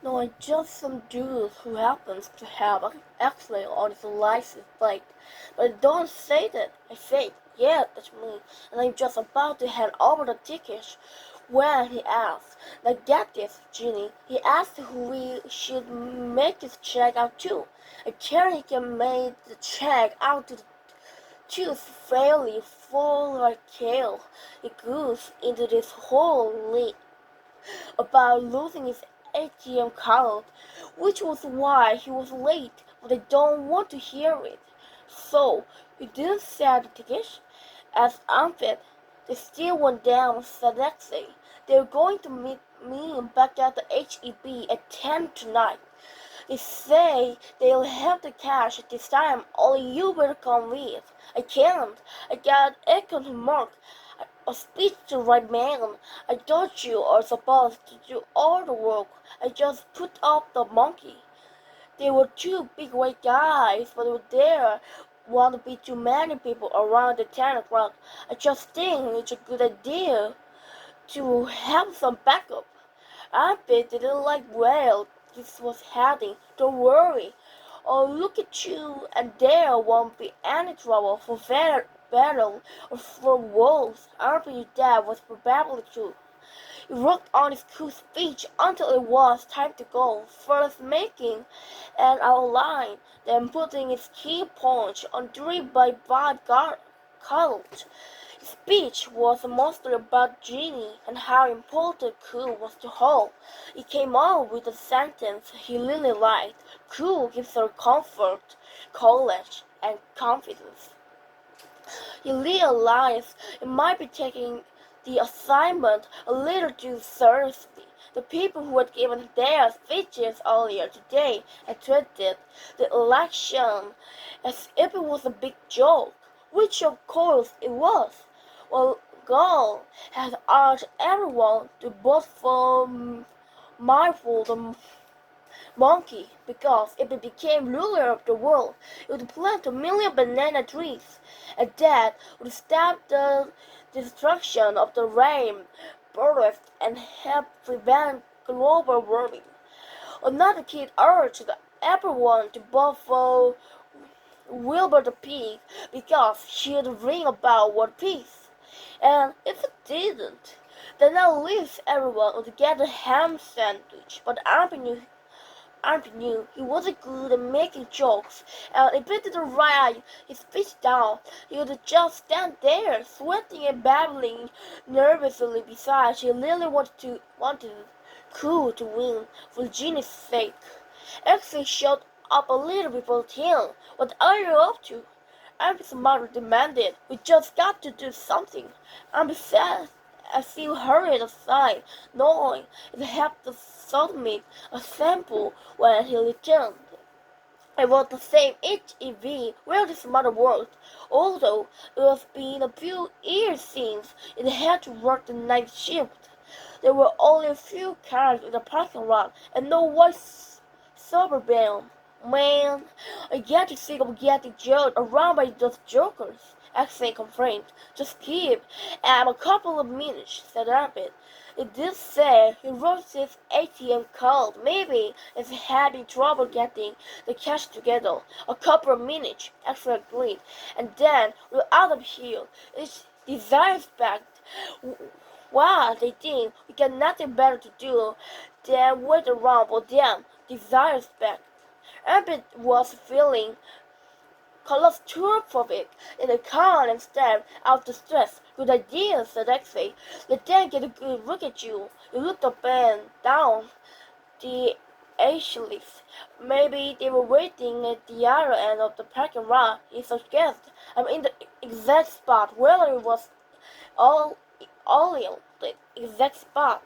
No, it's just some dude who happens to have an X-ray on his license plate. But I don't say that. I say, yeah, that's me. And I'm just about to hand over the ticket when he asks, now get this, Ginny. He asked who we should make this check out to. I care he can make the check out to the tooth fairly full like kale. He goes into this whole about losing his ATM card, which was why he was late, but I don't want to hear it. So, you didn't sell the ticket? Asked Armpit. They still went down Sadexy. They were going to meet me back at the HEB at 10 tonight. They say they'll have the cash this time, only you better come with. I can't. I got Econ to mark. A speech to right man. I thought you are supposed to do all the work. I just put up the monkey. They were two big white guys, but there won't be too many people around at 10 o'clock. I just think it's a good idea to have some backup. I bet they didn't like where this was heading. Don't worry. Oh, look at you, and there won't be any trouble for battle or for wolves. Armpit's dad was probably true. He worked on his cool speech until it was time to go, first making an outline, then putting his key punch on 3x5 cards. His speech was mostly about Ginny and how important Cool was to her. He came up with a sentence he really liked. Cool gives her comfort, courage, and confidence. He realized he might be taking the assignment a little too seriously. The people who had given their speeches earlier today had treated the election as if it was a big joke, which of course it was. Well, Gall had urged everyone to vote for Mindful the monkey, because if it became ruler of the world, it would plant 1 million banana trees, and that would stop the destruction of the rain forest and help prevent global warming. Another kid urged everyone to vote for Wilbur the pig because she'd bring about world peace. And if it didn't, then at least everyone would get a ham sandwich. But Armpit knew he wasn't good at making jokes, and if he didn't write his speech down, he would just stand there, sweating and babbling nervously. Besides, he really wanted Cool to win for Ginny's sake. Axel showed up a little before 10. What are you up to? Armpit's mother demanded. We just got to do something. Armpit said as he hurried aside, knowing it helped the submit a sample when he returned. It was the same HEV where his mother worked, although it was been a few years since it had to work the night shift. There were only a few cars in the parking lot and no white suburban. Man, I get sick of getting jerked around by those jokers. Axel complained. Just give him a couple of minutes, said Rabbit. It did say he wrote his ATM card. Maybe if he had been trouble getting the cash together. A couple of minutes, Axel agreed. And then we're out of here. It's desires back. Wow, they think we got nothing better to do than wait around for them. Desires back. Rabbit was feeling claustrophobic in the car and stared out the stress. Good idea, said Axel. Let them get a good look at you. You looked up and down the aisles. Maybe they were waiting at the other end of the parking lot, he suggested. I'm in the exact spot. Whether it was all in the exact spot.